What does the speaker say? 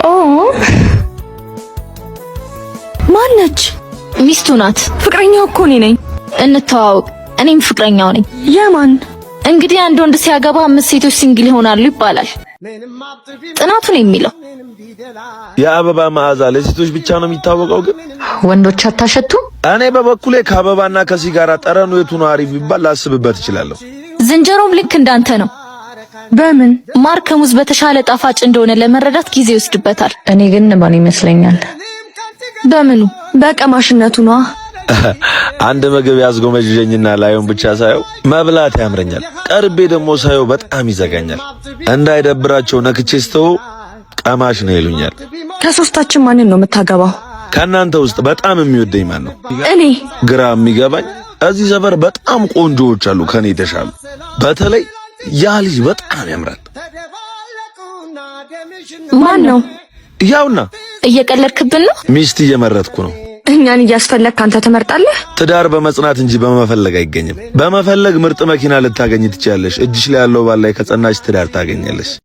ኦ ማነች? ሚስቱ ናት። ፍቅረኛው እኮ እኔ ነኝ። እንተዋወቅ። እኔም ፍቅረኛው ነኝ። የማን? እንግዲህ አንድ ወንድ ሲያገባ 5 ሴቶች ሲንግል ይሆናሉ ይባላል። ጥናቱን የሚለው የአበባ መዓዛ ለሴቶች ብቻ ነው የሚታወቀው፣ ግን ወንዶች አታሸቱ? እኔ በበኩሌ ከአበባና ከሲጋራ ጠረኑ የቱ ነው አሪፍ ቢባል ላስብበት እችላለሁ። ዝንጀሮም ልክ እንዳንተ ነው። በምን? ማር ከሙዝ በተሻለ ጣፋጭ እንደሆነ ለመረዳት ጊዜ ይወስድበታል። እኔ ግን ንባን ይመስለኛል። በምኑ? በቀማሽነቱ ነው። አንድ ምግብ ያዝጎመጀኝና ላዩን ብቻ ሳየው መብላት ያምረኛል። ቀርቤ ደግሞ ሳየው በጣም ይዘጋኛል። እንዳይደብራቸው ነክቼ ስተው ቀማሽ ነው ይሉኛል። ከሶስታችን ማንን ነው የምታገባው? ከናንተ ውስጥ በጣም የሚወደኝ ማን ነው? እኔ። ግራ የሚገባኝ እዚህ ሰፈር በጣም ቆንጆዎች አሉ ከኔ የተሻሉ። በተለይ ያ ልጅ በጣም ያምራል። ማን ነው? ያውና እየቀለድክብን ነው? ሚስት እየመረጥኩ ነው። እኛን እያስፈለግክ አንተ ትመርጣለህ? ትዳር በመጽናት እንጂ በመፈለግ አይገኝም። በመፈለግ ምርጥ መኪና ልታገኝ ትችያለሽ። እጅሽ ላይ ያለው ባል ላይ ከጸናች ትዳር ታገኛለሽ።